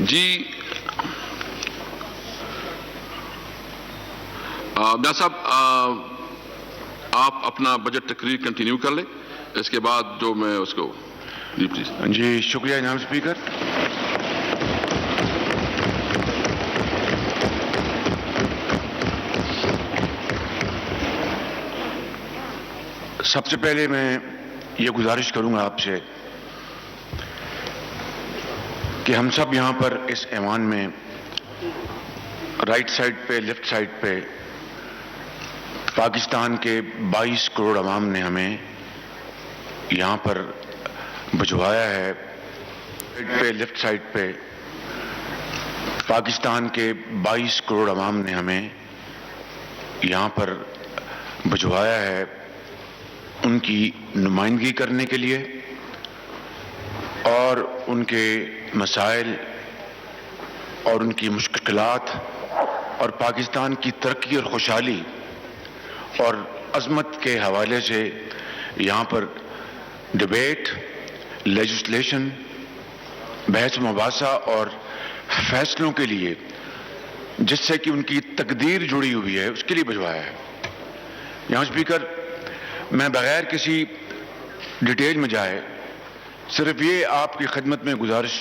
جی میاں صاحب آپ اپنا بجٹ تقریر کنٹینیو کر لیں، اس کے بعد جو میں اس کو جی پلیز. جی شکریہ جناب اسپیکر. سب سے پہلے میں یہ گزارش کروں گا آپ سے کہ ہم سب یہاں پر اس ایوان میں رائٹ سائڈ پہ لیفٹ سائڈ پہ پاکستان کے 22 کروڑ عوام نے ہمیں یہاں پر بھجوایا ہے. لیفٹ سائڈ پہ پاکستان کے 22 کروڑ عوام نے ہمیں یہاں پر بھجوایا ہے ان کی نمائندگی کرنے کے لیے اور ان کے مسائل اور ان کی مشکلات اور پاکستان کی ترقی اور خوشحالی اور عظمت کے حوالے سے یہاں پر ڈبیٹ، لیجسلیشن، بحث مباحثہ اور فیصلوں کے لیے جس سے کہ ان کی تقدیر جڑی ہوئی ہے اس کے لیے بھجوایا ہے. یہاں اسپیکر میں بغیر کسی ڈیٹیل میں جائے صرف یہ آپ کی خدمت میں گزارش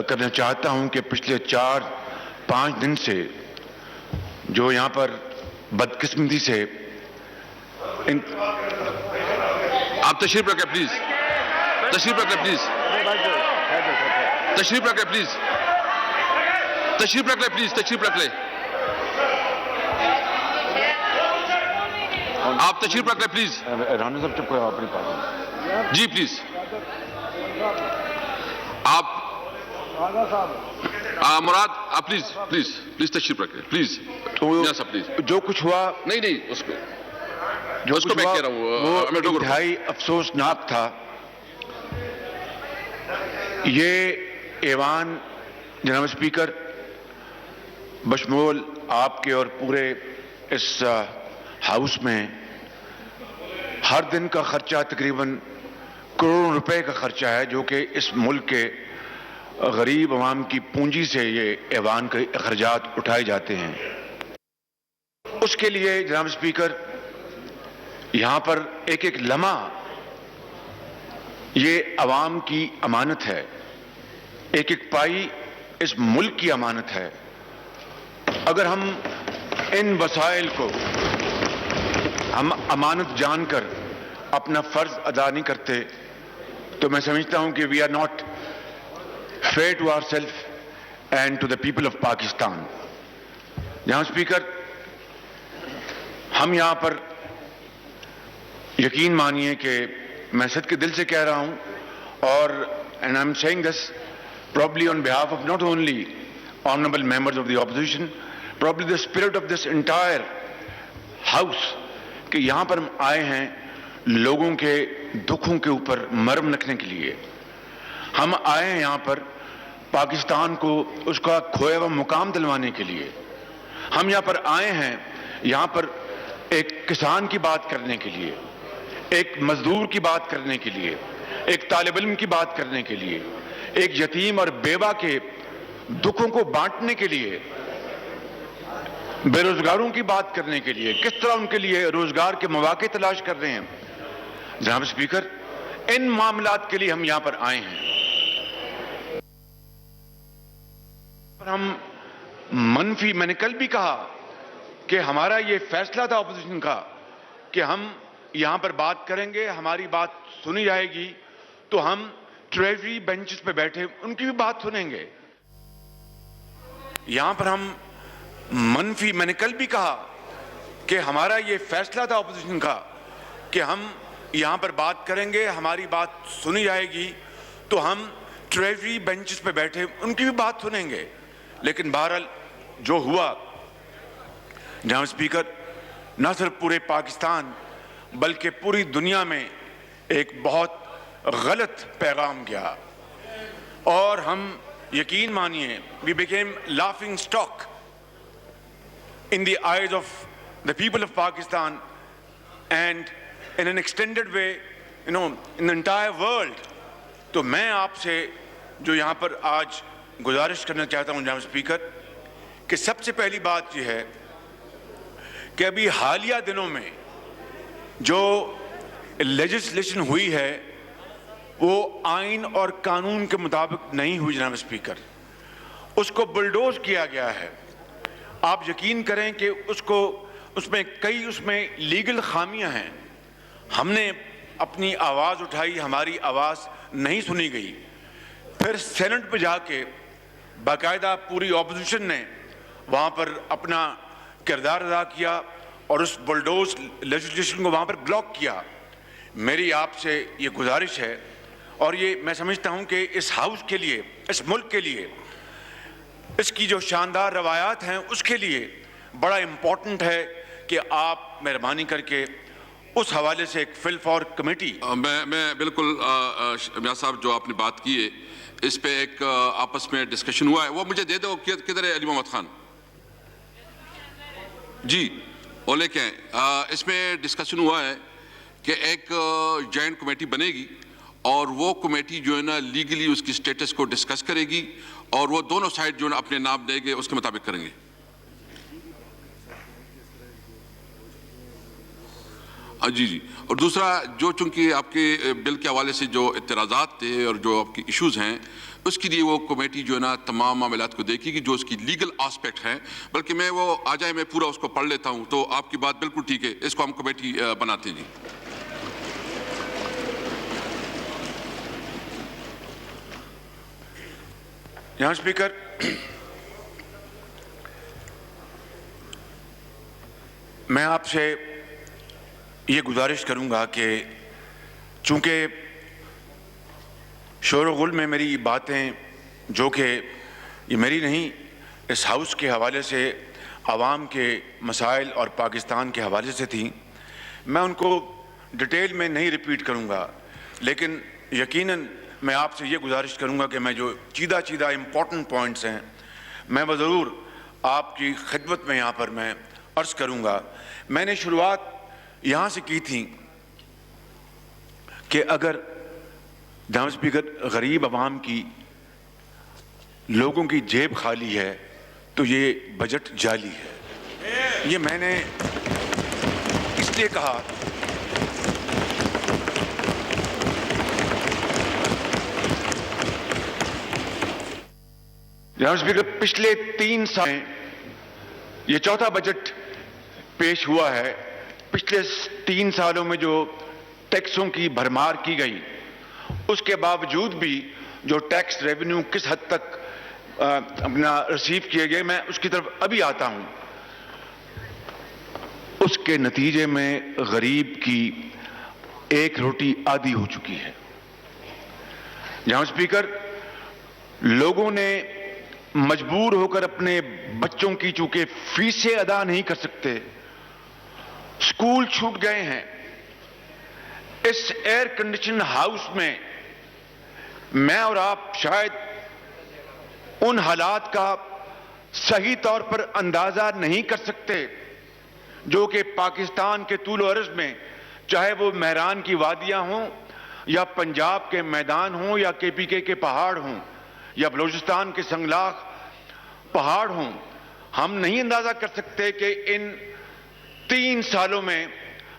کرنا چاہتا ہوں کہ پچھلے 4-5 دن سے جو یہاں پر بدقسمتی سے آپ تشریف رکھیں پلیز، تشریف رکھیں پلیز، تشریف رکھیں پلیز، تشریف رکھ لیں پلیز، تشریف رکھ لیں، آپ تشریف رکھ لیں پلیز. رانا صاحب چپ کرو اپنی بات. جی پلیز آپ مراد آپ پلیز پلیز پلیز تشریف رکھیں پلیز. صاحب پلیز جو کچھ ہوا نہیں اس کو جو اس کو میں کہہ رہا ہوں وہ انتہائی افسوسناک تھا. یہ ایوان جناب اسپیکر بشمول آپ کے اور پورے اس ہاؤس میں ہر دن کا خرچہ تقریباً کروڑوں روپے کا خرچہ ہے جو کہ اس ملک کے غریب عوام کی پونجی سے یہ ایوان کے اخراجات اٹھائے جاتے ہیں. اس کے لیے جناب اسپیکر یہاں پر ایک ایک لمحہ یہ عوام کی امانت ہے، ایک ایک پائی اس ملک کی امانت ہے. اگر ہم ان وسائل کو ہم امانت جان کر اپنا فرض ادا نہیں کرتے تو میں سمجھتا ہوں کہ we are not fair to our self and to the people of Pakistan. جہاں اسپیکر ہم یہاں پر یقین مانیے کہ میں صدق کے دل سے کہہ رہا ہوں اور and I am seeing this probably on behalf of not only honorable members of the opposition, probably the spirit of this entire house کہ یہاں پر ہم آئے ہیں لوگوں کے دکھوں کے اوپر مرہم رکھنے کے لیے. ہم آئے ہیں یہاں پر پاکستان کو اس کا کھویا ہوا مقام دلوانے کے لیے. ہم یہاں پر آئے ہیں یہاں پر ایک کسان کی بات کرنے کے لیے، ایک مزدور کی بات کرنے کے لیے، ایک طالب علم کی بات کرنے کے لیے، ایک یتیم اور بیوہ کے دکھوں کو بانٹنے کے لیے، بے روزگاروں کی بات کرنے کے لیے، کس طرح ان کے لیے روزگار کے مواقع تلاش کر رہے ہیں. جناب اسپیکر ان معاملات کے لیے ہم یہاں پر آئے ہیں. ہم منفی میں نے کل بھی کہا کہ ہمارا یہ فیصلہ تھا اپوزیشن کا کہ ہم یہاں پر بات کریں گے، ہماری بات سنی جائے گی تو ہم ٹریجری بینچز پہ بیٹھے ان کی بھی بات سنیں گے. یہاں پر ہم منفی میں نے کل بھی کہا کہ ہمارا یہ فیصلہ تھا اپوزیشن کا کہ ہم یہاں پر بات کریں گے، ہماری بات سنی جائے گی تو ہم ٹریجری بینچز پہ بیٹھے ان کی بھی بات سنیں گے. لیکن بہرحال جو ہوا جناب اسپیکر نہ صرف پورے پاکستان بلکہ پوری دنیا میں ایک بہت غلط پیغام گیا اور ہم یقین مانیے we became laughing stock in the eyes of the people of Pakistan and in an extended way in the entire world. تو میں آپ سے جو یہاں پر آج گزارش کرنا چاہتا ہوں جناب اسپیکر کہ سب سے پہلی بات یہ ہے کہ ابھی حالیہ دنوں میں جو لیجسلیشن ہوئی ہے وہ آئین اور قانون کے مطابق نہیں ہوئی جناب اسپیکر. اس کو بلڈوز کیا گیا ہے. آپ یقین کریں کہ اس میں لیگل خامیاں ہیں. ہم نے اپنی آواز اٹھائی, ہماری آواز نہیں سنی گئی. پھر سینٹ پہ جا کے باقاعدہ پوری اپوزیشن نے وہاں پر اپنا کردار ادا کیا اور اس بلڈوز لیجسلیشن کو وہاں پر بلاک کیا. میری آپ سے یہ گزارش ہے اور یہ میں سمجھتا ہوں کہ اس ہاؤس کے لیے, اس ملک کے لیے, اس کی جو شاندار روایات ہیں اس کے لیے بڑا امپورٹنٹ ہے کہ آپ مہربانی کر کے اس حوالے سے ایک فل فور کمیٹی. میں بالکل میاں صاحب جو آپ نے بات کی ہے اس پہ ایک آپس میں ڈسکشن ہوا ہے, وہ مجھے دے دو. کدھر ہے علی محمد خان جی, وہ لے کے آئیں. اس میں ڈسکشن ہوا ہے کہ ایک جوائنٹ کمیٹی بنے گی اور وہ کمیٹی جو ہے نا لیگلی اس کی سٹیٹس کو ڈسکس کرے گی اور وہ دونوں سائڈ جو ہے نا اپنے نام دیں گے, اس کے مطابق کریں گے. جی. اور دوسرا جو چونکہ آپ کے بل کے حوالے سے جو اعتراضات تھے اور جو آپ کی ایشوز ہیں اس کے لیے وہ کمیٹی جو ہے نا تمام معاملات کو دیکھے گی جو اس کی لیگل آسپیکٹ ہیں. بلکہ میں وہ آ جائے میں پورا اس کو پڑھ لیتا ہوں تو آپ کی بات بالکل ٹھیک ہے, اس کو ہم کمیٹی بناتے ہیں. جی جناب اسپیکر, میں آپ سے یہ گزارش کروں گا کہ چونکہ شور و غل میں میری باتیں جو کہ یہ میری نہیں, اس ہاؤس کے حوالے سے عوام کے مسائل اور پاکستان کے حوالے سے تھیں, میں ان کو ڈیٹیل میں نہیں ریپیٹ کروں گا. لیکن یقیناً میں آپ سے یہ گزارش کروں گا کہ میں جو چیدہ امپورٹنٹ پوائنٹس ہیں میں وہ ضرور آپ کی خدمت میں یہاں پر میں عرض کروں گا. میں نے شروعات یہاں سے کی تھی کہ اگر جناب اسپیکر غریب عوام کی, لوگوں کی جیب خالی ہے تو یہ بجٹ جعلی ہے. یہ میں نے اس لیے کہا جناب اسپیکر پچھلے 3 سال میں یہ چوتھا بجٹ پیش ہوا ہے. پچھلے 3 سالوں میں جو ٹیکسوں کی بھرمار کی گئی اس کے باوجود بھی جو ٹیکس ریونیو کس حد تک اپنا ریسیو کیے گئے, میں اس کی طرف ابھی آتا ہوں. اس کے نتیجے میں غریب کی ایک روٹی آدھی ہو چکی ہے. جناب اسپیکر, لوگوں نے مجبور ہو کر اپنے بچوں کی چونکہ فیسیں ادا نہیں کر سکتے, اسکول چھوٹ گئے ہیں. اس ایئر کنڈیشن ہاؤس میں میں اور آپ شاید ان حالات کا صحیح طور پر اندازہ نہیں کر سکتے جو کہ پاکستان کے طول و عرض میں, چاہے وہ مہران کی وادیاں ہوں یا پنجاب کے میدان ہوں یا KPK کے پہاڑ ہوں یا بلوچستان کے سنگلاخ پہاڑ ہوں, ہم نہیں اندازہ کر سکتے کہ ان 3 سالوں میں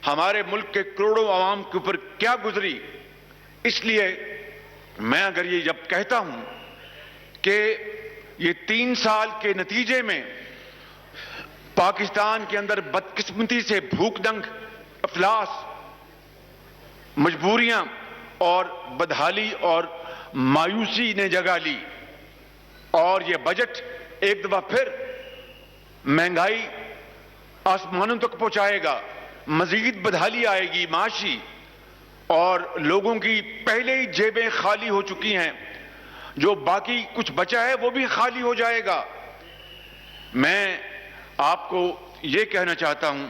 ہمارے ملک کے کروڑوں عوام کے اوپر کیا گزری. اس لیے میں اگر یہ جب کہتا ہوں کہ یہ 3 سال کے نتیجے میں پاکستان کے اندر بدقسمتی سے بھوک دنگ, افلاس, مجبوریاں اور بدحالی اور مایوسی نے جگہ لی, اور یہ بجٹ ایک دفعہ پھر مہنگائی آسمانوں تک پہنچائے گا, مزید بدحالی آئے گی معاشی, اور لوگوں کی پہلے ہی جیبیں خالی ہو چکی ہیں, جو باقی کچھ بچا ہے وہ بھی خالی ہو جائے گا. میں آپ کو یہ کہنا چاہتا ہوں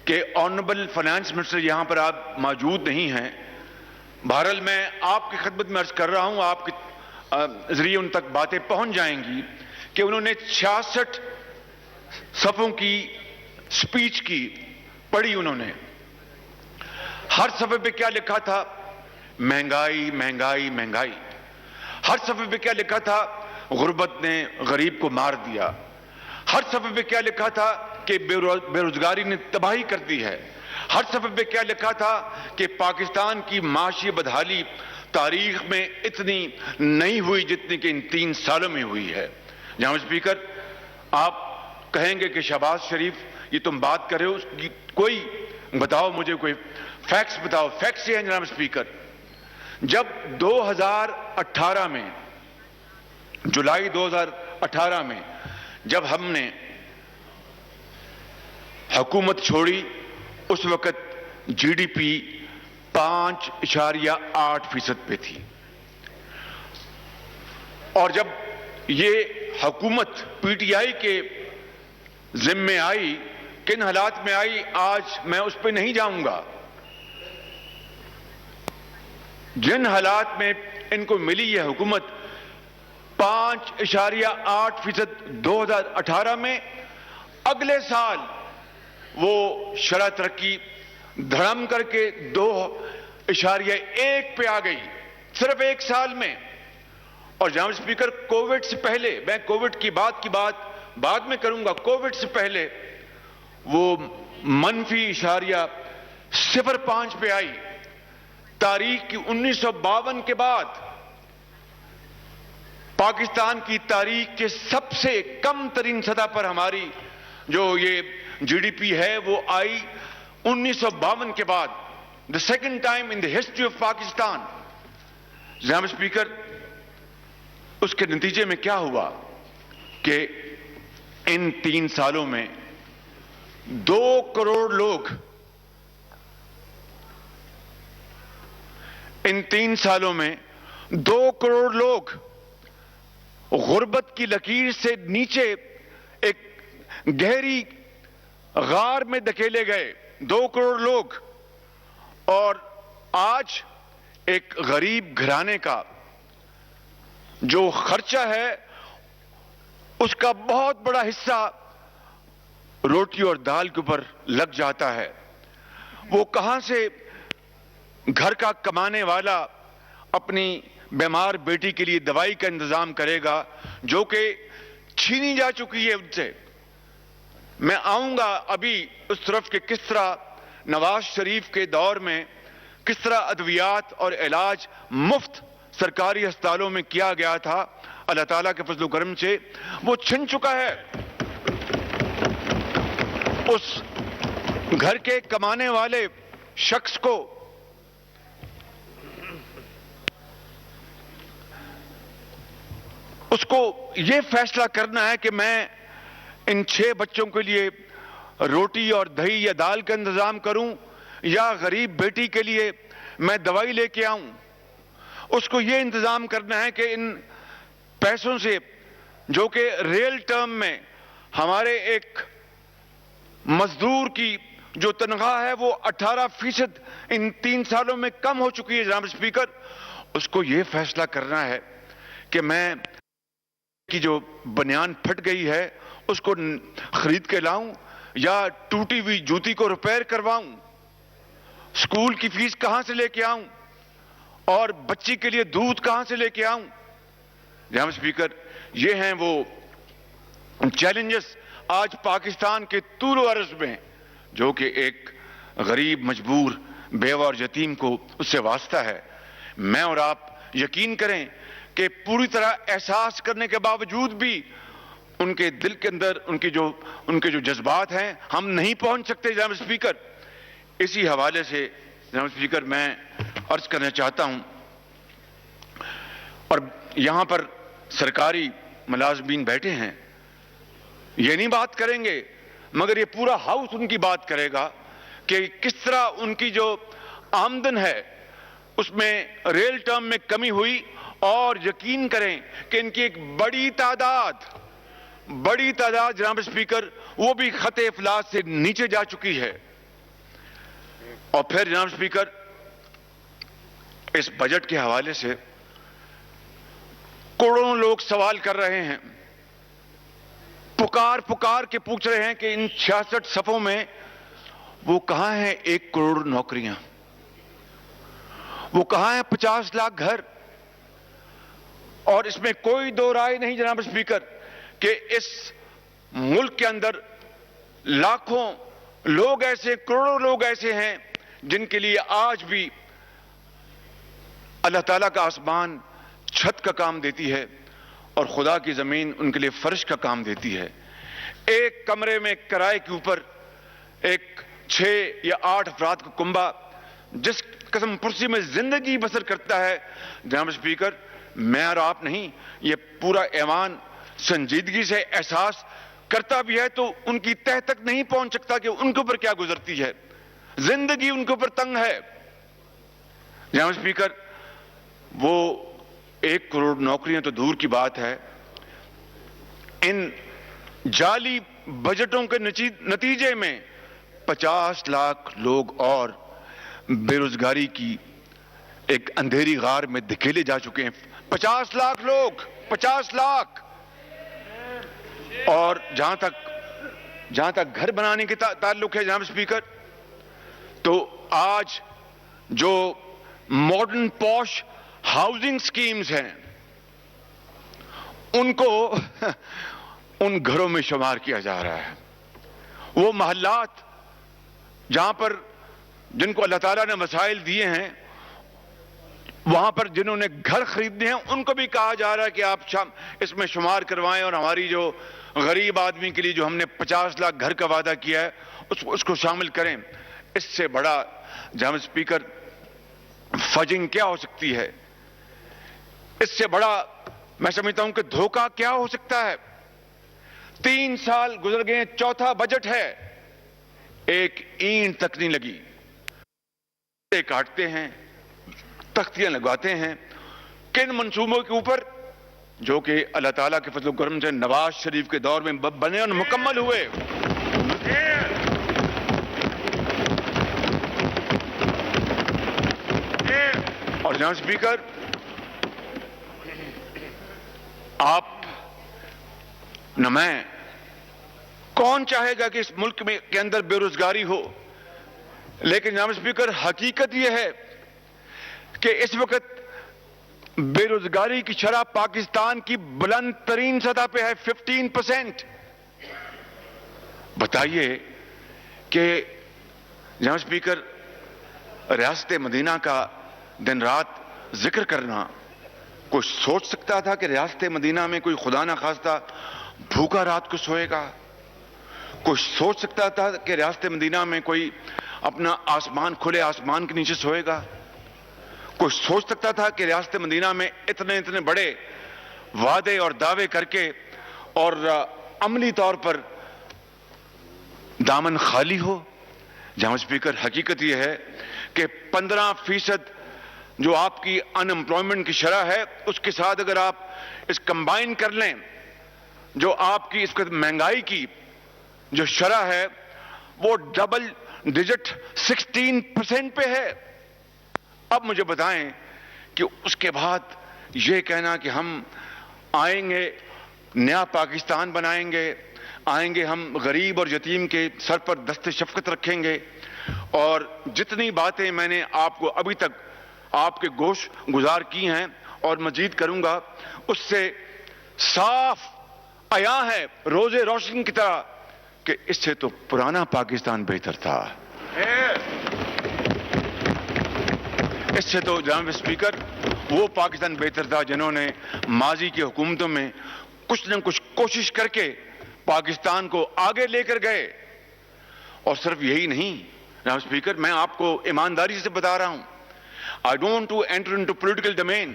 کہ آنریبل فائنانس منسٹر یہاں پر آپ موجود نہیں ہیں, بہرحال میں آپ کی خدمت میں عرض کر رہا ہوں, آپ کے ذریعے ان تک باتیں پہنچ جائیں گی کہ انہوں نے 66 صفوں کی سپیچ کی پڑھی. انہوں نے ہر صفحے پہ کیا لکھا تھا؟ مہنگائی مہنگائی مہنگائی. ہر صفحے پہ کیا لکھا تھا؟ غربت نے غریب کو مار دیا. ہر صفحے پہ کیا لکھا تھا کہ بے روزگاری نے تباہی کر دی ہے. ہر صفحے پہ کیا لکھا تھا کہ پاکستان کی معاشی بدحالی تاریخ میں اتنی نہیں ہوئی جتنی کہ ان 3 سالوں میں ہوئی ہے. جناب اسپیکر, آپ کہیں گے کہ شہباز شریف یہ تم بات کر رہے ہو, اس کی کوئی بتاؤ, مجھے کوئی فیکٹس بتاؤ. فیکٹس یہ ہیں جناب اسپیکر, جب 2018 میں, جولائی 2018 میں جب ہم نے حکومت چھوڑی, اس وقت جی ڈی پی 5.8% پہ تھی. اور جب یہ حکومت پی ٹی آئی کے ذمے آئی, کن حالات میں آئی آج میں اس پہ نہیں جاؤں گا. جن حالات میں ان کو ملی یہ حکومت 5.8% 2018 میں, اگلے سال وہ شرح ترقی دھڑم کر کے 2.1 پہ آ گئی, صرف 1 سال میں. اور جناب اسپیکر, کووڈ سے پہلے, میں کووڈ کی بات بعد میں کروں گا, کووڈ سے پہلے وہ -0.05 پہ آئی. تاریخ کی 1952 کے بعد پاکستان کی تاریخ کے سب سے کم ترین سطح پر ہماری جو یہ جی ڈی پی ہے وہ آئی 1952 کے بعد. The second time in the history of Pakistan. جناب اسپیکر, اس کے نتیجے میں کیا ہوا کہ ان 3 سالوں میں 2 کروڑ لوگ, ان 3 سالوں میں 2 کروڑ لوگ غربت کی لکیر سے نیچے ایک گہری غار میں دھکیلے گئے. 2 کروڑ لوگ. اور آج ایک غریب گھرانے کا جو خرچہ ہے اس کا بہت بڑا حصہ روٹی اور دال کے اوپر لگ جاتا ہے. وہ کہاں سے گھر کا کمانے والا اپنی بیمار بیٹی کے لیے دوائی کا انتظام کرے گا جو کہ چھینی جا چکی ہے ان سے. میں آؤں گا ابھی اس طرف کہ کس طرح نواز شریف کے دور میں کس طرح ادویات اور علاج مفت سرکاری ہسپتالوں میں کیا گیا تھا. اللہ تعالیٰ کے فضل و کرم سے وہ چھن چکا ہے. اس گھر کے کمانے والے شخص کو یہ فیصلہ کرنا ہے کہ میں ان 6 بچوں کے لیے روٹی اور دہی یا دال کا انتظام کروں یا غریب بیٹی کے لیے میں دوائی لے کے آؤں. اس کو یہ انتظام کرنا ہے کہ ان پیسوں سے جو کہ ریل ٹرم میں ہمارے ایک مزدور کی جو تنخواہ ہے وہ 18% ان 3 سالوں میں کم ہو چکی ہے. جناب اسپیکر, اس کو یہ فیصلہ کرنا ہے کہ میں کی جو بنیان پھٹ گئی ہے اس کو خرید کے لاؤں یا ٹوٹی ہوئی جوتی کو ریپیئر کرواؤں. اسکول کی فیس کہاں سے لے کے آؤں اور بچی کے لیے دودھ کہاں سے لے کے آؤں. جناب اسپیکر, یہ ہیں وہ چیلنجز آج پاکستان کے طول و عرض میں جو کہ ایک غریب, مجبور, بیوہ اور یتیم کو اس سے واسطہ ہے. میں اور آپ یقین کریں کہ پوری طرح احساس کرنے کے باوجود بھی ان کے دل کے اندر ان کے جو جذبات ہیں ہم نہیں پہنچ سکتے. جناب اسپیکر, اسی حوالے سے جناب اسپیکر میں عرض کرنا چاہتا ہوں, اور یہاں پر سرکاری ملازمین بیٹھے ہیں, یہ نہیں بات کریں گے مگر یہ پورا ہاؤس ان کی بات کرے گا کہ کس طرح ان کی جو آمدن ہے اس میں ریل ٹرم میں کمی ہوئی. اور یقین کریں کہ ان کی ایک بڑی تعداد جناب اسپیکر وہ بھی خط افلاس سے نیچے جا چکی ہے. اور پھر جناب اسپیکر, اس بجٹ کے حوالے سے کروڑوں لوگ سوال کر رہے ہیں, پکار کے پوچھ رہے ہیں کہ ان 66 صفوں میں وہ کہاں ہیں 1 کروڑ نوکریاں, وہ کہاں ہیں 50 لاکھ گھر, اور اس میں کوئی دو رائے نہیں جناب اسپیکر کہ اس ملک کے اندر لاکھوں لوگ ایسے، کروڑوں لوگ ایسے ہیں جن کے لیے آج بھی اللہ تعالیٰ کا آسمان چھت کا کام دیتی ہے اور خدا کی زمین ان کے لیے فرش کا کام دیتی ہے. ایک کمرے میں کرائے کے اوپر ایک 6 یا 8 افراد کا کنبہ جس قسم پرسی میں زندگی بسر کرتا ہے جناب اسپیکر، میں اور آپ نہیں، یہ پورا ایوان سنجیدگی سے احساس کرتا بھی ہے تو ان کی تہ تک نہیں پہنچ سکتا کہ ان کے اوپر کیا گزرتی ہے. زندگی ان کے اوپر تنگ ہے. جناب اسپیکر، وہ 1 کروڑ نوکریاں تو دور کی بات ہے، ان جعلی بجٹوں کے نتیجے میں 50 لاکھ لوگ اور بے روزگاری کی ایک اندھیری غار میں دھکیلے جا چکے ہیں. 50 لاکھ لوگ، 50 لاکھ. اور جہاں تک گھر بنانے کے تعلق ہے جناب اسپیکر، تو آج جو ماڈرن پوش ہاؤسنگ سکیمز ہیں ان کو ان گھروں میں شمار کیا جا رہا ہے. وہ محلات جہاں پر جن کو اللہ تعالیٰ نے مسائل دیے ہیں، وہاں پر جنہوں نے گھر خریدنے ہیں ان کو بھی کہا جا رہا ہے کہ آپ اس میں شمار کروائیں اور ہماری جو غریب آدمی کے لیے جو ہم نے 50 لاکھ گھر کا وعدہ کیا ہے اس کو شامل کریں. اس سے بڑا جناب اسپیکر فجنگ کیا ہو سکتی ہے؟ اس سے بڑا میں سمجھتا ہوں کہ دھوکہ کیا ہو سکتا ہے؟ 3 سال گزر گئے، 4تھا بجٹ ہے، ایک اینٹ تک نہیں لگی. کاٹتے ہیں، تختیاں لگواتے ہیں کن منصوبوں کے اوپر جو کہ اللہ تعالیٰ کے فضل و کرم سے نواز شریف کے دور میں بنے اور مکمل ہوئے. اور جناب اسپیکر، آپ نہ میں، کون چاہے گا کہ اس ملک میں کے اندر بے روزگاری ہو؟ لیکن جناب اسپیکر، حقیقت یہ ہے کہ اس وقت بے روزگاری کی شرح پاکستان کی بلند ترین سطح پہ ہے، 15%. بتائیے کہ جناب اسپیکر، ریاست مدینہ کا دن رات ذکر کرنا، کوئی سوچ سکتا تھا کہ ریاست مدینہ میں کوئی خدا نہ خواستہ بھوکا رات کو سوئے گا؟ کوئی سوچ سکتا تھا کہ ریاست مدینہ میں کوئی اپنا آسمان، کھلے آسمان کے نیچے سوئے گا؟ کوئی سوچ سکتا تھا کہ ریاست مدینہ میں اتنے بڑے وعدے اور دعوے کر کے اور عملی طور پر دامن خالی ہو؟ جناب اسپیکر، حقیقت یہ ہے کہ 15% جو آپ کی ان امپلائمنٹ کی شرح ہے، اس کے ساتھ اگر آپ اس کمبائن کر لیں جو آپ کی اس مہنگائی کی جو شرح ہے، وہ ڈبل ڈیجٹ 16% پہ ہے. اب مجھے بتائیں کہ اس کے بعد یہ کہنا کہ ہم آئیں گے، نیا پاکستان بنائیں گے، آئیں گے ہم غریب اور یتیم کے سر پر دست شفقت رکھیں گے، اور جتنی باتیں میں نے آپ کو ابھی تک آپ کے گوش گزار کی ہیں اور مزید کروں گا، اس سے صاف عیاں ہے روز روشن کی طرح کہ اس سے تو پرانا پاکستان بہتر تھا. اس سے تو جناب اسپیکر وہ پاکستان بہتر تھا جنہوں نے ماضی کی حکومتوں میں کچھ نہ کچھ کوشش کر کے پاکستان کو آگے لے کر گئے. اور صرف یہی نہیں جناب اسپیکر، میں آپ کو ایمانداری سے بتا رہا ہوں، I don't want to enter into political domain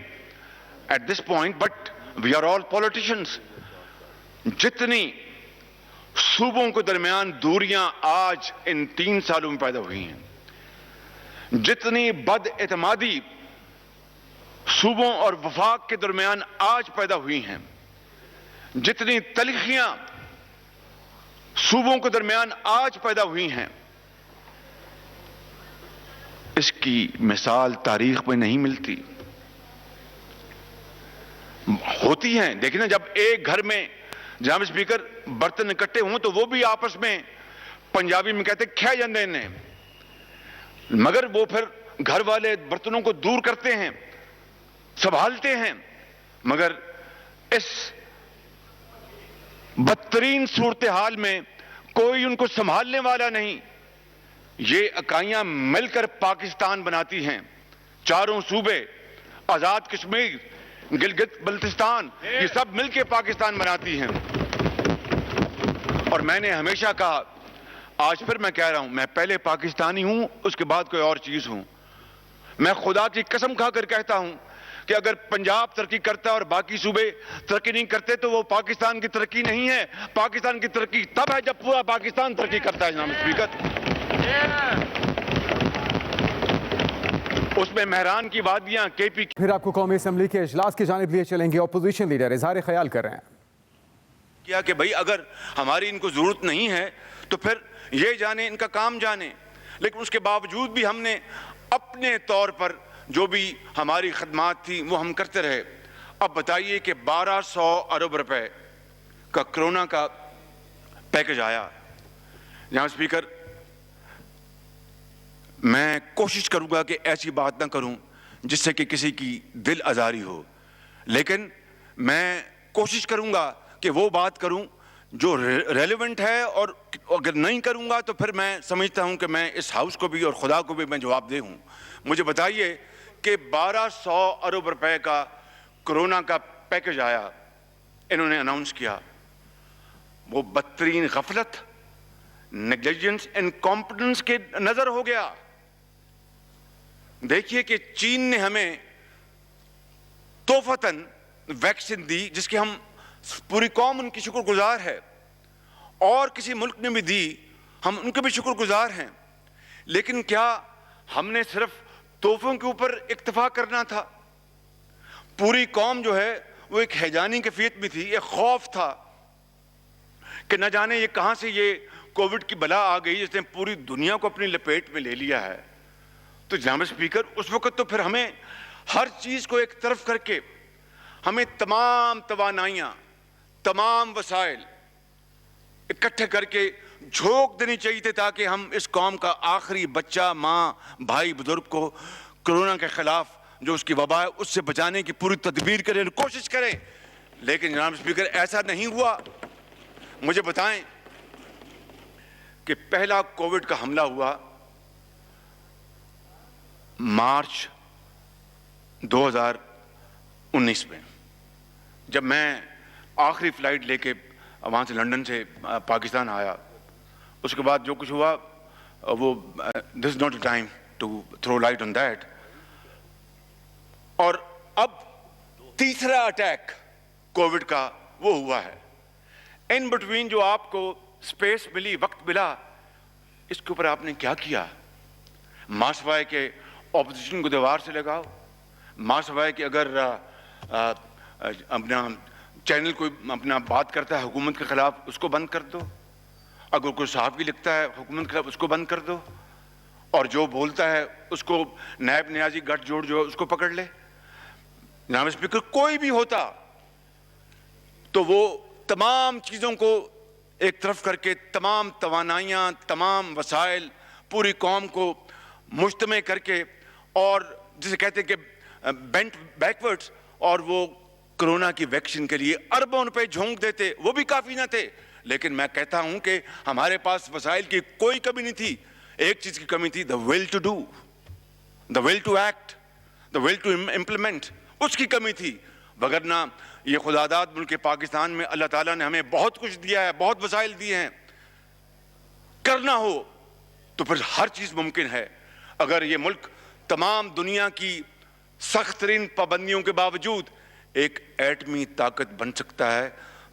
at this point, but we are all politicians. جتنی صوبوں کے درمیان دوریاں آج ان 3 سالوں میں پیدا ہوئی ہیں، جتنی بد اعتمادی صوبوں اور وفاق کے درمیان آج پیدا ہوئی ہیں، جتنی تلخیاں صوبوں کے درمیان آج پیدا ہوئی ہیں، اس کی مثال تاریخ میں نہیں ملتی. ہوتی ہیں، دیکھیں نا، جب ایک گھر میں جناب اسپیکر برتن اکٹھے ہوں تو وہ بھی آپس میں، پنجابی میں کہتے کھہ جاندے نے، مگر وہ پھر گھر والے برتنوں کو دور کرتے ہیں، سنبھالتے ہیں. مگر اس بدترین صورتحال میں کوئی ان کو سنبھالنے والا نہیں. یہ اکائیاں مل کر پاکستان بناتی ہیں. چاروں صوبے، آزاد کشمیر، گلگت بلتستان، یہ سب مل کے پاکستان بناتی ہیں. اور میں نے ہمیشہ کہا، آج پھر میں کہہ رہا ہوں، میں پہلے پاکستانی ہوں، اس کے بعد کوئی اور چیز ہوں. میں خدا کی قسم کھا کر کہتا ہوں کہ اگر پنجاب ترقی کرتا اور باقی صوبے ترقی نہیں کرتے تو وہ پاکستان کی ترقی نہیں ہے. پاکستان کی ترقی تب ہے جب پورا پاکستان ترقی کرتا ہے جناب اسپیکر. اس میں مہران کی وادیاں، کے پی. پھر آپ کو قومی اسمبلی کے اجلاس کی جانب لیے چلیں گے. اپوزیشن لیڈر اظہار خیال کر رہے ہیں کیا کہ بھائی اگر ہماری ان کو ضرورت نہیں ہے تو پھر یہ جانے، ان کا کام جانے. لیکن اس کے باوجود بھی ہم نے اپنے طور پر جو بھی ہماری خدمات تھی وہ ہم کرتے رہے. اب بتائیے کہ 1200 ارب روپے کا کرونا کا پیکج آیا. جناب اسپیکر، میں کوشش کروں گا کہ ایسی بات نہ کروں جس سے کہ کسی کی دل آزاری ہو، لیکن میں کوشش کروں گا کہ وہ بات کروں جو ریلیونٹ ہے، اور اگر نہیں کروں گا تو پھر میں سمجھتا ہوں کہ میں اس ہاؤس کو بھی اور خدا کو بھی میں جواب دہ ہوں. مجھے بتائیے کہ 1200 ارب روپے کا کرونا کا پیکج آیا، انہوں نے اناؤنس کیا. وہ بدترین غفلت، نیگلیجنس، انکمپٹنس کے نظر ہو گیا. دیکھیے کہ چین نے ہمیں تحفتاً ویکسین دی جس کی ہم پوری قوم ان کی شکر گزار ہے، اور کسی ملک نے بھی دی، ہم ان کے بھی شکر گزار ہیں. لیکن کیا ہم نے صرف تحفوں کے اوپر اکتفا کرنا تھا؟ پوری قوم جو ہے وہ ایک ہیجانی کیفیت میں تھی. ایک خوف تھا کہ نہ جانے یہ کہاں سے یہ کووڈ کی بلا آ گئی جس نے پوری دنیا کو اپنی لپیٹ میں لے لیا ہے. تو جناب اسپیکر، اس وقت تو پھر ہمیں ہر چیز کو ایک طرف کر کے ہمیں تمام توانائیاں، تمام وسائل اکٹھے کر کے جھونک دینی چاہیے تھے تاکہ ہم اس قوم کا آخری بچہ، ماں، بھائی، بزرگ کو کرونا کے خلاف جو اس کی وبا ہے اس سے بچانے کی پوری تدبیر کریں، کوشش کریں. لیکن جناب اسپیکر، ایسا نہیں ہوا. مجھے بتائیں کہ پہلا کووڈ کا حملہ ہوا مارچ 2019 میں، جب میں آخری فلائٹ لے کے وہاں سے لنڈن سے پاکستان آیا. اس کے بعد جو کچھ ہوا وہ this is not a time to throw light on that. اور اب تیسرا اٹیک کووڈ کا وہ ہوا ہے. ان بٹوین جو آپ کو سپیس ملی، وقت ملا، اس کے اوپر آپ نے کیا کیا؟ ماں سوائے کہ اپوزیشن کو دیوار سے لگاؤ، ماں سوائے کہ اگر اپنا چینل کوئی اپنا بات کرتا ہے حکومت کے خلاف اس کو بند کر دو، اگر کوئی صحافی لکھتا ہے حکومت کے خلاف اس کو بند کر دو، اور جو بولتا ہے اس کو نائب نیازی گٹھ جوڑ جو اس کو پکڑ لے. جناب اسپیکر، کوئی بھی ہوتا تو وہ تمام چیزوں کو ایک طرف کر کے، تمام توانائیاں، تمام وسائل، پوری قوم کو مجتمع کر کے، اور جسے کہتے ہیں کہ بینٹ بیکورڈز، اور وہ کرونا کی ویکسین کے لیے اربوں روپے جھونک دیتے. وہ بھی کافی نہ تھے. لیکن میں کہتا ہوں کہ ہمارے پاس وسائل کی کوئی کمی نہیں تھی. ایک چیز کی کمی تھی، the will to do, the will to act, the will to implement. اس کی کمی تھی. وگرنہ یہ خداداد ملک پاکستان میں اللہ تعالیٰ نے ہمیں بہت کچھ دیا ہے، بہت وسائل دیے ہیں. کرنا ہو تو پھر ہر چیز ممکن ہے. اگر یہ ملک تمام دنیا کی سخت ترین پابندیوں کے باوجود ایک ایٹمی طاقت بن سکتا ہے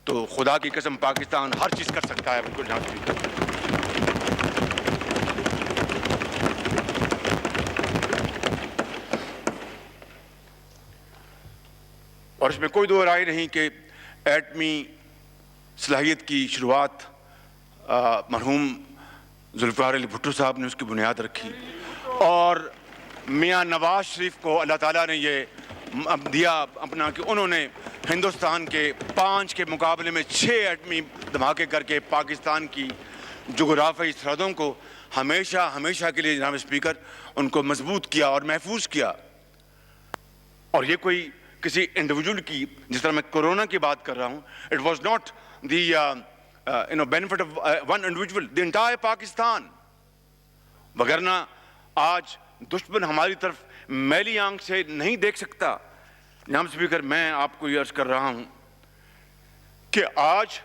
تو خدا کی قسم پاکستان ہر چیز کر سکتا ہے. بالکل جناب اسپیکر. اور اس میں کوئی دو رائے نہیں کہ ایٹمی صلاحیت کی شروعات مرحوم ذوالفقار علی بھٹو صاحب نے اس کی بنیاد رکھی، اور میاں نواز شریف کو اللہ تعالیٰ نے یہ دیا اپنا کہ انہوں نے ہندوستان کے 5 کے مقابلے میں 6 ایٹمی دھماکے کر کے پاکستان کی جغرافیائی سرحدوں کو ہمیشہ کے لیے جناب اسپیکر ان کو مضبوط کیا اور محفوظ کیا. اور یہ کوئی کسی انڈیویجول کی, جس طرح میں کورونا کی بات کر رہا ہوں, it was not the benefit of one individual, the entire Pakistan. وگرنہ آج دشمن ہماری طرف میلی آنکھ سے نہیں دیکھ سکتا. جناب اسپیکر, میں آپ کو یہ عرض کر رہا ہوں کہ آج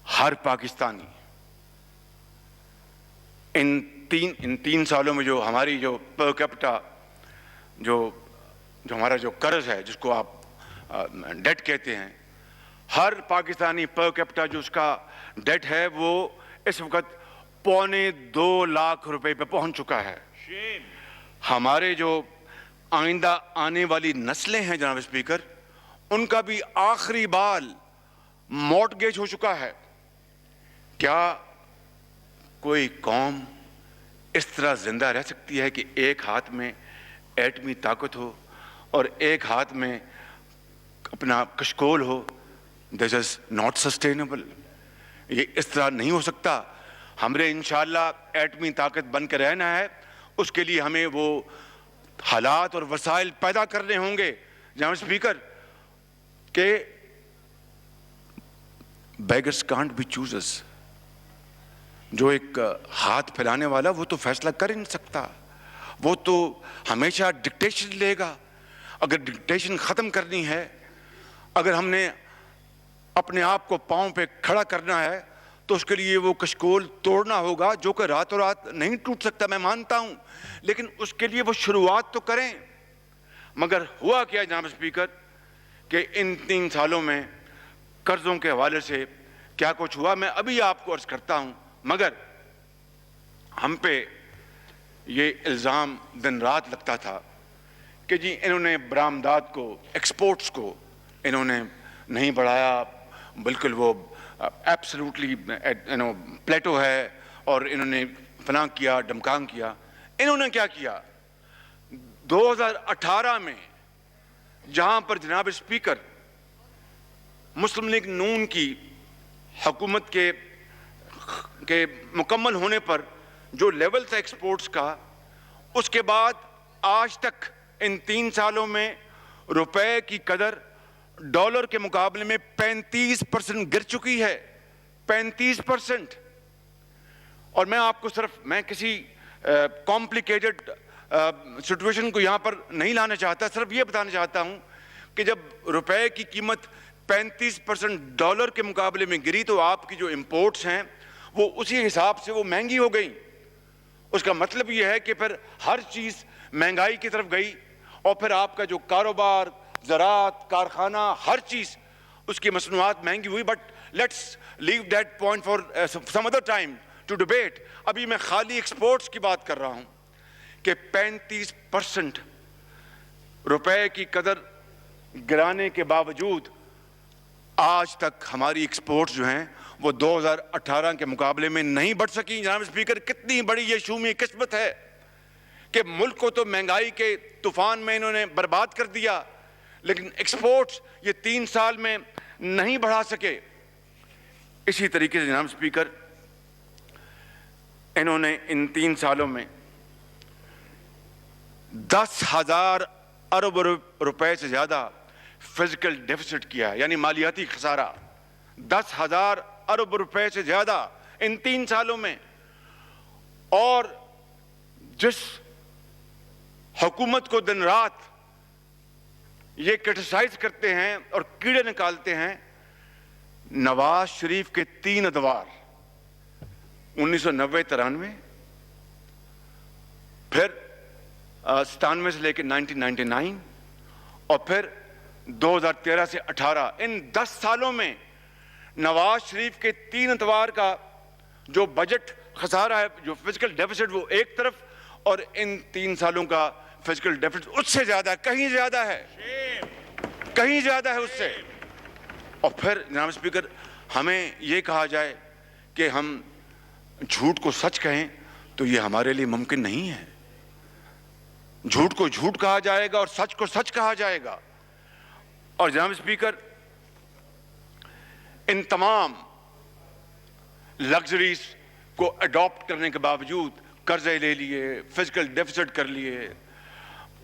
ہر پاکستانی ان تین سالوں میں جو ہماری جو پر کیپٹا جو ہمارا جو قرض ہے, جس کو آپ ڈیٹ کہتے ہیں, ہر پاکستانی پر کیپٹا جو اس کا ڈیٹ ہے وہ اس وقت 2.25 لاکھ روپے پہ پہنچ چکا ہے. ہمارے جو آئندہ آنے والی نسلیں ہیں جناب اسپیکر, ان کا بھی آخری بال مورٹگیج ہو چکا ہے. کیا کوئی قوم اس طرح زندہ رہ سکتی ہے کہ ایک ہاتھ میں ایٹمی طاقت ہو اور ایک ہاتھ میں اپنا کشکول ہو؟ This is not sustainable. یہ اس طرح نہیں ہو سکتا. ہمیں انشاءاللہ ایٹمی طاقت بن کے رہنا ہے. اس کے لیے ہمیں وہ حالات اور وسائل پیدا کرنے ہوں گے جناب اسپیکر کہ beggars can't be choosers. جو ایک ہاتھ پھیلانے والا وہ تو فیصلہ کر ہی نہیں سکتا, وہ تو ہمیشہ ڈکٹیشن لے گا. اگر ڈکٹیشن ختم کرنی ہے, اگر ہم نے اپنے آپ کو پاؤں پہ کھڑا کرنا ہے, تو اس کے لیے وہ کشکول توڑنا ہوگا, جو کہ راتوں رات نہیں ٹوٹ سکتا, میں مانتا ہوں, لیکن اس کے لیے وہ شروعات تو کریں. مگر ہوا کیا جناب اسپیکر کہ ان 3 سالوں میں قرضوں کے حوالے سے کیا کچھ ہوا میں ابھی آپ کو عرض کرتا ہوں. مگر ہم پہ یہ الزام دن رات لگتا تھا کہ جی انہوں نے برآمدات کو, ایکسپورٹس کو انہوں نے نہیں بڑھایا, بالکل وہ ایبسلوٹلی پلیٹو ہے, اور انہوں نے فلاں کیا ڈمکان کیا. انہوں نے کیا کیا 2018 میں, جہاں پر جناب اسپیکر مسلم لیگ نون کی حکومت کے مکمل ہونے پر جو لیول تھا ایکسپورٹس کا, اس کے بعد آج تک ان 3 سالوں میں روپے کی قدر ڈالر کے مقابلے میں 35% گر چکی ہے. 35%. اور میں آپ کو صرف, میں کسی کمپلیکیٹڈ سچویشن کو یہاں پر نہیں لانا چاہتا, صرف یہ بتانا چاہتا ہوں کہ جب روپے کی قیمت 35% ڈالر کے مقابلے میں گری, تو آپ کی جو امپورٹس ہیں وہ اسی حساب سے وہ مہنگی ہو گئی. اس کا مطلب یہ ہے کہ پھر ہر چیز مہنگائی کی طرف گئی, اور پھر آپ کا جو کاروبار, زراعت, کارخانہ, ہر چیز اس کی مصنوعات مہنگی ہوئی. But let's leave that point for some other time to debate. ابھی میں خالی ایکسپورٹس کی بات کر رہا ہوں کہ 35% روپے کی قدر گرانے کے باوجود آج تک ہماری ایکسپورٹس جو ہیں وہ 2018 کے مقابلے میں نہیں بڑھ سکی. جناب اسپیکر, کتنی بڑی یہ شومی قسمت ہے کہ ملک کو تو مہنگائی کے طوفان میں انہوں نے برباد کر دیا, لیکن ایکسپورٹس یہ 3 سال میں نہیں بڑھا سکے. اسی طریقے سے جناب اسپیکر انہوں نے ان 3 سالوں میں 10,000 ارب روپے سے زیادہ فزیکل ڈیفیسٹ کیا ہے, یعنی مالیاتی خسارہ 10,000 ارب روپے سے زیادہ ان 3 سالوں میں. اور جس حکومت کو دن رات یہ کرٹیسائز کرتے ہیں اور کیڑے نکالتے ہیں, نواز شریف کے 3 ادوار 1990-93, پھر 97 سے لے کے 1999, اور پھر 2013 سے 18, ان 10 سالوں میں نواز شریف کے 3 ادوار کا جو بجٹ خسارہ ہے, جو فزیکل ڈیفیسٹ, وہ ایک طرف, اور ان 3 سالوں کا فزیکل ڈیفیسٹ اس سے زیادہ, کہیں زیادہ ہے, کہیں زیادہ ہے اس سے. اور پھر جناب اسپیکر ہمیں یہ کہا جائے کہ ہم جھوٹ کو سچ کہیں, تو یہ ہمارے لیے ممکن نہیں ہے. جھوٹ کو جھوٹ کہا جائے گا اور سچ کو سچ کہا جائے گا. اور جناب اسپیکر ان تمام لگژریز کو اڈاپٹ کرنے کے باوجود قرضے لے لیے, فزیکل ڈیفیسٹ کر لیے,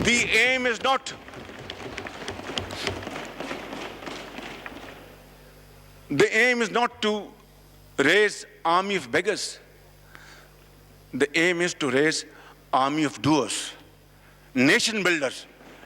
The aim is not to raise army of beggars. The aim is to raise army of doers, nation builders.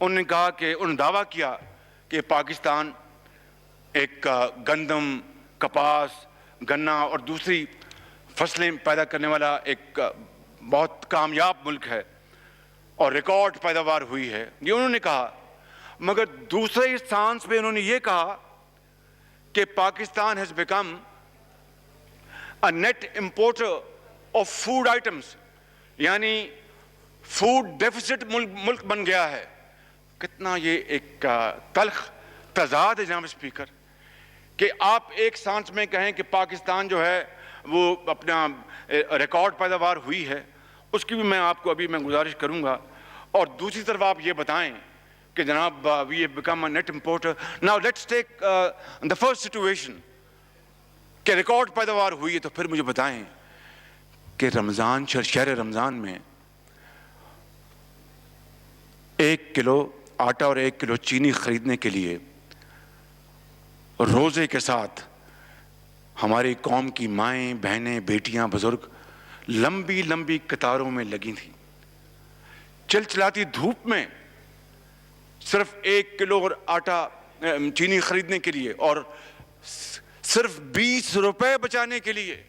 انہوں نے کہا کہ انہوں نے دعویٰ کیا کہ پاکستان ایک گندم، کپاس، گنا اور دوسری فصلیں پیدا کرنے والا ایک بہت کامیاب ملک ہے اور ریکارڈ پیداوار ہوئی ہے، یہ انہوں نے کہا. مگر دوسرے سانس میں انہوں نے یہ کہا کہ Pakistan has become a net importer of food items, یعنی فوڈ ڈیفیسٹ ملک بن گیا ہے. کتنا یہ ایک تلخ تضاد ہے جناب اسپیکر کہ آپ ایک سانس میں کہیں کہ پاکستان جو ہے وہ اپنا ریکارڈ پیداوار ہوئی ہے، اس کی بھی میں آپ کو ابھی میں گزارش کروں گا، اور دوسری طرف آپ یہ بتائیں کہ جناب we have become a net importer. Now let's take the first situation کہ ریکارڈ پیداوار ہوئی ہے، تو پھر مجھے بتائیں کہ رمضان شہر رمضان میں 1 کلو آٹا اور 1 کلو چینی خریدنے کے لیے روزے کے ساتھ ہماری قوم کی مائیں، بہنیں، بیٹیاں، بزرگ لمبی لمبی قطاروں میں لگی تھیں، چلچلاتی دھوپ میں صرف 1 کلو اور آٹا چینی خریدنے کے لیے اور صرف 20 روپے بچانے کے لیے.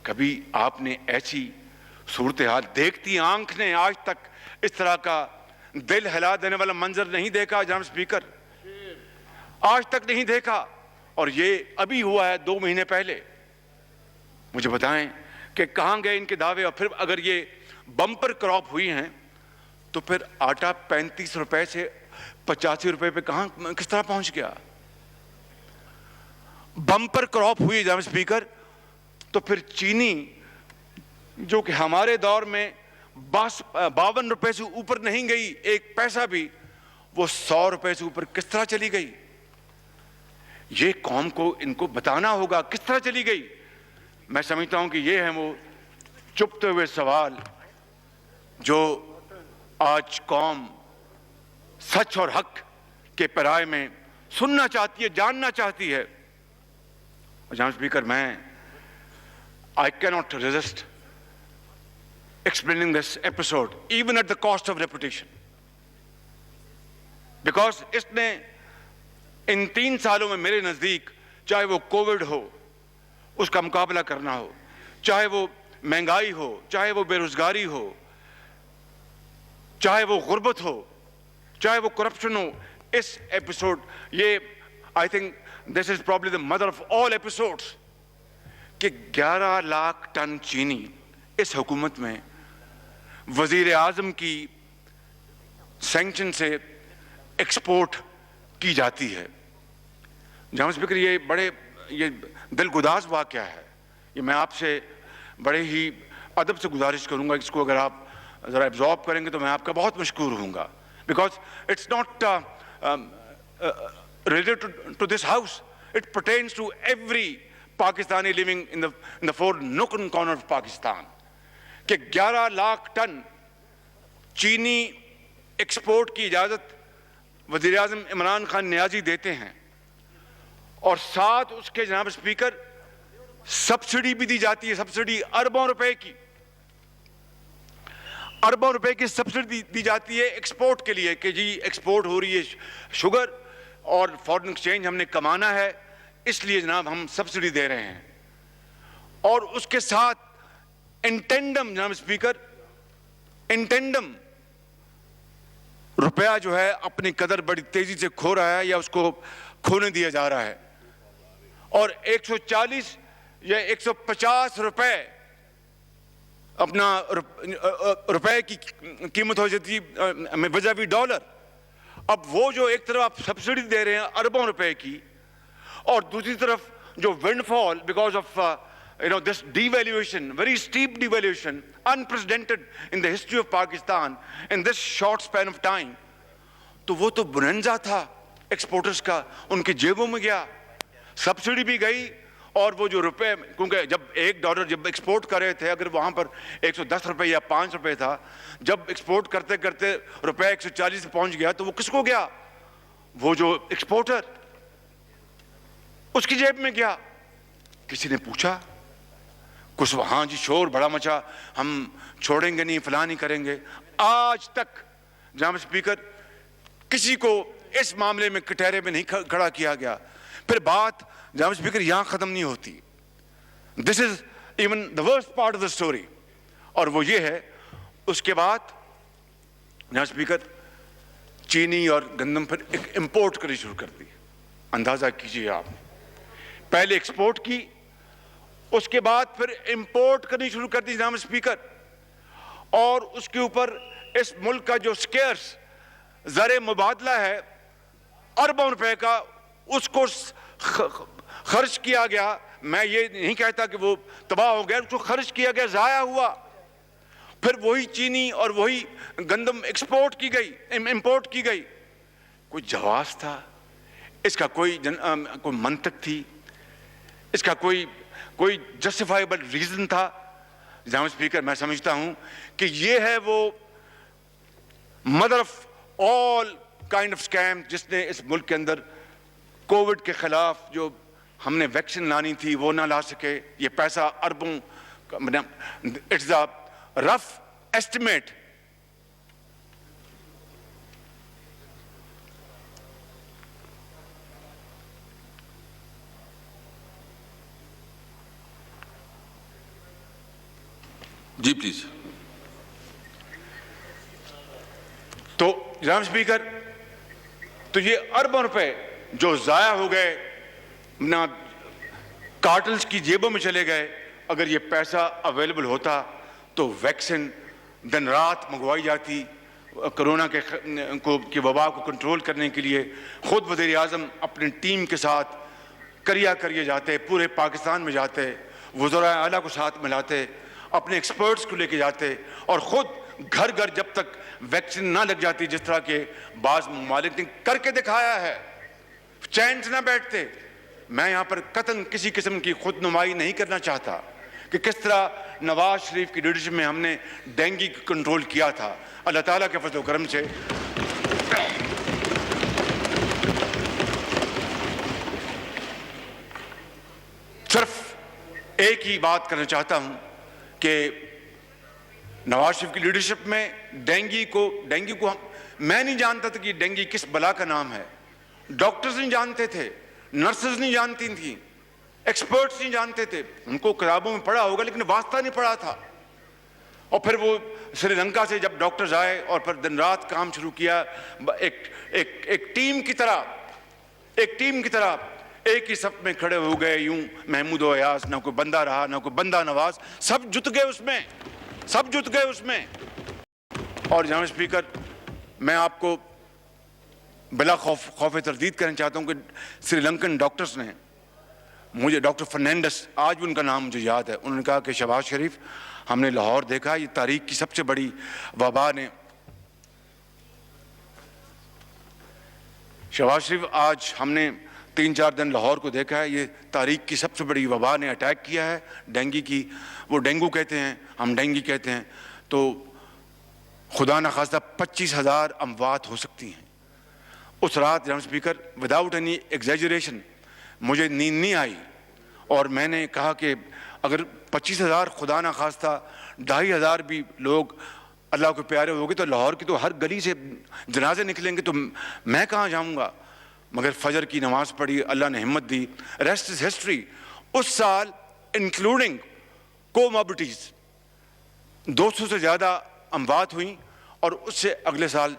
کبھی آپ نے ایسی صورتحال دیکھتی آنکھ نے آج تک اس طرح کا دل ہلا دینے والا منظر نہیں دیکھا جناب اسپیکر، آج تک نہیں دیکھا. اور یہ ابھی ہوا ہے 2 مہینے پہلے. مجھے بتائیں کہ کہاں گئے ان کے دعوے؟ اور پھر اگر یہ بمپر کراپ ہوئی ہیں تو پھر آٹا 35 روپے سے 85 روپے پہ کس طرح پہنچ گیا؟ بمپر کراپ ہوئی جناب اسپیکر، تو پھر چینی جو کہ ہمارے دور میں 52 روپے سے اوپر نہیں گئی 1 پیسہ بھی، وہ 100 روپے سے اوپر کس طرح چلی گئی؟ یہ قوم کو ان کو بتانا ہوگا کس طرح چلی گئی. میں سمجھتا ہوں کہ یہ ہیں وہ چپتے ہوئے سوال جو آج قوم سچ اور حق کے پیرائے میں سننا چاہتی ہے، جاننا چاہتی ہے. جناب اسپیکر، میں I cannot resist explaining this episode even at the cost of reputation, because اس نے ان 3 سالوں میں میرے نزدیک، چاہے وہ کووڈ ہو اس کا مقابلہ کرنا ہو، چاہے وہ مہنگائی ہو، چاہے وہ بے روزگاری ہو، چاہے وہ غربت ہو، چاہے وہ کرپشن ہو، اس ایپیسوڈ یہ I think this is probably the mother of all episodes کہ 11 لاکھ ٹن چینی اس حکومت میں وزیر اعظم کی سینکشن سے ایکسپورٹ کی جاتی ہے. جناب اسپیکر، یہ دل گداز واقعہ ہے. یہ میں آپ سے بڑے ہی ادب سے گزارش کروں گا، اس کو اگر آپ ذرا ایبزارب کریں گے تو میں آپ کا بہت مشکور ہوں گا، because it's not related to this house. It pertains to every Pakistani living in the 4 nook and corner of Pakistan. کہ 11 لاکھ ٹن چینی ایکسپورٹ کی اجازت وزیر اعظم عمران خان نیازی دیتے ہیں، اور ساتھ اس کے جناب اسپیکر سبسڈی بھی دی جاتی ہے. سبسڈی اربوں روپے کی سبسڈی دی جاتی ہے ایکسپورٹ کے لیے کہ جی ایکسپورٹ ہو رہی ہے شوگر اور فارن ایکسچینج ہم نے کمانا ہے، اس لیے جناب ہم سبسڈی دے رہے ہیں. اور اس کے ساتھ انٹینڈم جناب اسپیکر، انٹینڈم روپیہ جو ہے اپنی قدر بڑی تیزی سے کھو رہا ہے یا اس کو کھونے دیا جا رہا ہے، اور 140 یا 150 روپے اپنا روپے کی قیمت ہو جاتی ویزاوی ڈالر. اب وہ جو ایک طرف آپ سبسڈی دے رہے ہیں اربوں روپے کی، اور دوسری طرف جو windfall because of this devaluation, very steep devaluation, unprecedented in the history of Pakistan in this short span of time, تو وہ تو بننزا تھا ایکسپورٹرز کا، ان کی جیبوں میں گیا، سبسڈی بھی گئی. اور وہ جو روپے، کیونکہ جب $1 جب ایکسپورٹ کر رہے تھے اگر وہاں پر 110 روپے یا 5 روپے تھا، جب ایکسپورٹ کرتے کرتے روپے 140 پہ پہنچ گیا تو وہ کس کو گیا؟ وہ جو ایکسپورٹر، اس کی جیب میں گیا. کسی نے پوچھا کچھ وہاں جی شور بڑا مچا، ہم چھوڑیں گے نہیں، فلاں نہیں کریں گے. آج تک جناب اسپیکر کسی کو اس معاملے میں کٹہرے میں نہیں کھڑا کیا گیا. پھر بات جناب اسپیکر یہاں ختم نہیں ہوتی. This is even the worst part of the story. اور وہ یہ ہے اس کے بعد جناب اسپیکر چینی اور گندم پر ایک امپورٹ کرنی شروع کر دی. اندازہ کیجیے آپ, پہلے ایکسپورٹ کی, اس کے بعد پھر امپورٹ کرنی شروع کر دی جناب اسپیکر. اور اس کے اوپر اس ملک کا جو سکیئرس زر مبادلہ ہے اربوں روپے کا, اس کو خرچ کیا گیا. میں یہ نہیں کہتا کہ وہ تباہ ہو گیا, اس کو خرچ کیا گیا, ضائع ہوا. پھر وہی چینی اور وہی گندم ایکسپورٹ کی گئی, امپورٹ کی گئی. کوئی جواز تھا اس کا؟ کوئی منطق تھی اس کا؟ کوئی جسٹیفائیبل ریزن تھا؟ جناب اسپیکر میں سمجھتا ہوں کہ یہ ہے وہ mother of all kind of scheme جس نے اس ملک کے اندر کووڈ کے خلاف جو ہم نے ویکسین لانی تھی وہ نہ لا سکے. یہ پیسہ اربوں, اٹس دا رف ایسٹیمیٹ. جی پلیز. تو جناب اسپیکر تو یہ اربوں روپے جو ضائع ہو گئے, نہ کارٹلز کی جیبوں میں چلے گئے. اگر یہ پیسہ اویلیبل ہوتا تو ویکسین دن رات منگوائی جاتی. کرونا کی وبا کو کنٹرول کرنے کے لیے خود وزیر اعظم اپنی ٹیم کے ساتھ کریے جاتے, پورے پاکستان میں جاتے, وزراء اعلیٰ کو ساتھ ملاتے, اپنے ایکسپرٹس کو لے کے جاتے, اور خود گھر گھر جب تک ویکسین نہ لگ جاتی, جس طرح کے بعض ممالک نے کر کے دکھایا ہے, چین سے نہ بیٹھتے. میں یہاں پر قطعاً کسی قسم کی خود نمائی نہیں کرنا چاہتا کہ کس طرح نواز شریف کی لیڈرشپ میں ہم نے ڈینگی کو کنٹرول کیا تھا. اللہ تعالیٰ کے فضل و کرم سے صرف ایک ہی بات کرنا چاہتا ہوں کہ نواز شریف کی لیڈرشپ میں ڈینگی کو میں نہیں جانتا تھا کہ ڈینگی کس بلا کا نام ہے. ڈاکٹرز نہیں جانتے تھے, نرسز نہیں جانتی تھیں, ایکسپرٹس نہیں جانتے تھے. ان کو کتابوں میں پڑھا ہوگا لیکن واسطہ نہیں پڑھا تھا. اور پھر وہ سری لنکا سے جب ڈاکٹرز آئے اور پھر دن رات کام شروع کیا, ایک ٹیم کی طرح ایک ہی صف میں کھڑے ہو گئے. یوں محمود و ایاز, نہ کوئی بندہ رہا نہ کوئی بندہ نواز, سب جت گئے اس میں. اور جناب اسپیکر میں آپ کو بلا خوف تردید کرنا چاہتا ہوں کہ سری لنکن ڈاکٹرز نے مجھے, ڈاکٹر فرنینڈس, آج بھی ان کا نام مجھے یاد ہے, انہوں نے کہا کہ شہباز شریف ہم نے لاہور دیکھا, یہ تاریخ کی سب سے بڑی وبا نے, شہباز شریف آج ہم نے 3-4 دن لاہور کو دیکھا ہے, یہ تاریخ کی سب سے بڑی وبا نے اٹیک کیا ہے. ڈینگی کی, وہ ڈینگو کہتے ہیں, ہم ڈینگی کہتے ہیں. تو خدا نخواستہ 25,000 اموات ہو سکتی ہیں. اس رات جناب اسپیکر وداؤٹ اینی ایگزیجریشن مجھے نیند نہیں آئی, اور میں نے کہا کہ اگر 25,000 خدا نخواستہ 2,500 بھی لوگ اللہ کو پیارے ہو گئے تو لاہور کی تو ہر گلی سے جنازے نکلیں گے, تو میں کہاں جاؤں گا. مگر فجر کی نماز پڑھی, اللہ نے ہمت دی, ریسٹ از ہسٹری. اس سال انکلوڈنگ کوموربڈیز 200 سے زیادہ اموات ہوئیں, اور اس سے اگلے سال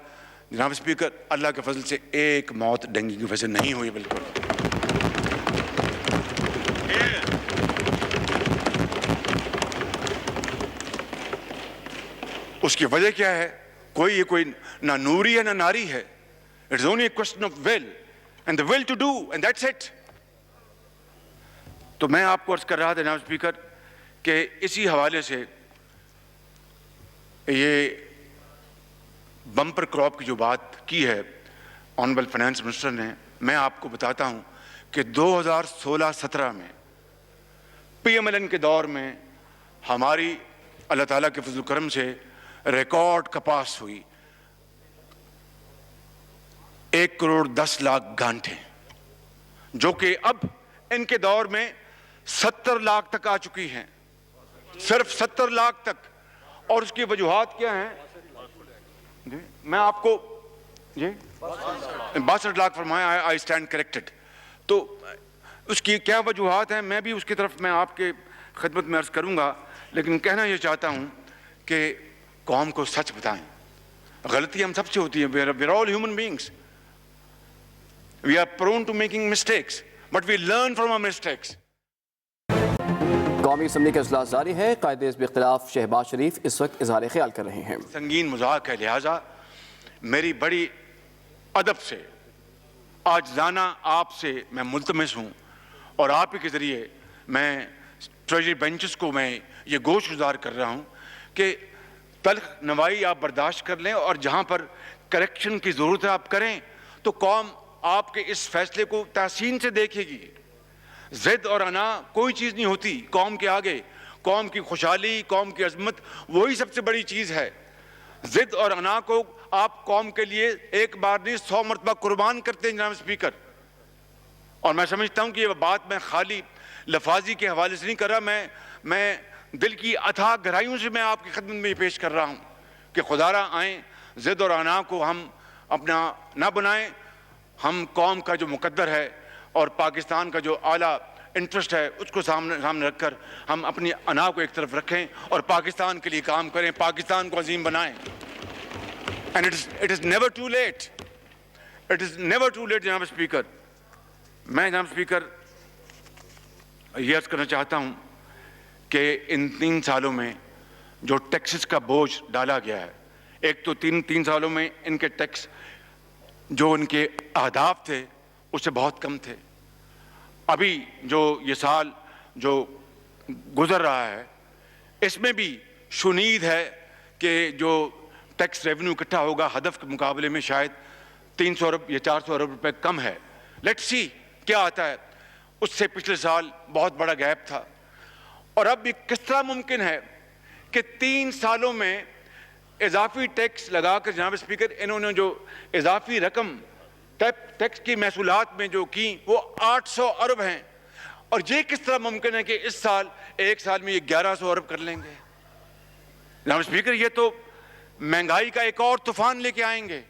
جناب اسپیکر اللہ کے فضل سے ایک موت ڈینگی کی وجہ سے نہیں ہوئی. بالکل اس کی وجہ کیا ہے؟ کوئی نہ نوری ہے نہ ناری ہے. It's only a question of will and the will to do, and that's it. تو میں آپ کو عرض کر رہا تھا جناب اسپیکر کہ اسی حوالے سے یہ بمپر کراپ کی جو بات کی ہے آنریبل فائنانس منسٹر نے, میں آپ کو بتاتا ہوں کہ 2016-17 میں پی ایم ایل این کے دور میں ہماری اللہ تعالیٰ کے فضل و کرم سے ریکارڈ کپاس ہوئی 1,10,00,000 گانٹھیں, جو کہ اب ان کے دور میں 70 لاکھ تک آ چکی ہیں, صرف 70 لاکھ تک. اور اس کی وجوہات کیا ہیں؟ میں آپ کو جی 62 لاکھ فرمایا، آئی اسٹینڈ کریکٹڈ. تو اس کی کیا وجوہات ہیں میں بھی اس کی طرف میں آپ کے خدمت میں عرض کروں گا، لیکن کہنا یہ چاہتا ہوں کہ قوم کو سچ بتائیں. غلطی ہم سب سے ہوتی ہے. we are all human beings. We are prone to making mistakes, but we learn from our mistakes. قومی اسمبلی کا اجلاس جاری ہے. قائد حزب اختلاف شہباز شریف اس وقت اظہار خیال کر رہے ہیں. سنگین مذاق ہے، لہٰذا میری بڑی ادب سے عاجزانہ آپ سے میں ملتمس ہوں، اور آپ ہی کے ذریعے میں ٹریجری بینچز کو میں یہ گوش گزار کر رہا ہوں کہ تلخ نوائی آپ برداشت کر لیں، اور جہاں پر کریکشن کی ضرورت ہے آپ کریں. تو قوم آپ کے اس فیصلے کو تحسین سے دیکھے گی. ضد اور انا کوئی چیز نہیں ہوتی قوم کے آگے. قوم کی خوشحالی، قوم کی عظمت وہی سب سے بڑی چیز ہے. ضد اور انا کو آپ قوم کے لیے ایک بار نہیں 100 مرتبہ قربان کرتے ہیں جناب اسپیکر. اور میں سمجھتا ہوں کہ یہ بات میں خالی لفاظی کے حوالے سے نہیں کر رہا، میں دل کی اتھاہ گہرائیوں سے میں آپ کی خدمت میں یہ پیش کر رہا ہوں کہ خدا را آئیں ضد اور انا کو ہم اپنا نہ بنائیں. ہم قوم کا جو مقدر ہے اور پاکستان کا جو اعلیٰ انٹرسٹ ہے اس کو سامنے رکھ کر ہم اپنی انا کو ایک طرف رکھیں اور پاکستان کے لیے کام کریں، پاکستان کو عظیم بنائیں. And it is never too late. It is never too late جناب اسپیکر. میں جناب اسپیکر یہ عرض کرنا چاہتا ہوں کہ ان 3 سالوں میں جو ٹیکسز کا بوجھ ڈالا گیا ہے، ایک تو 3 سالوں میں ان کے ٹیکس جو ان کے اہداف تھے اس سے بہت کم تھے. ابھی جو یہ سال جو گزر رہا ہے اس میں بھی شنید ہے کہ جو ٹیکس ریونیو اکٹھا ہوگا ہدف کے مقابلے میں شاید 300 ارب یا 400 ارب روپے کم ہے. لیٹس سی کیا آتا ہے. اس سے پچھلے سال بہت بڑا گیپ تھا. اور اب یہ کس طرح ممکن ہے کہ 3 سالوں میں اضافی ٹیکس لگا کر جناب اسپیکر انہوں نے جو اضافی رقم ٹیکس کی محصولات میں جو کی وہ 800 ارب ہیں. اور یہ کس طرح ممکن ہے کہ اس سال ایک سال میں یہ 1100 ارب کر لیں گے. جناب اسپیکر یہ تو مہنگائی کا ایک اور طوفان لے کے آئیں گے.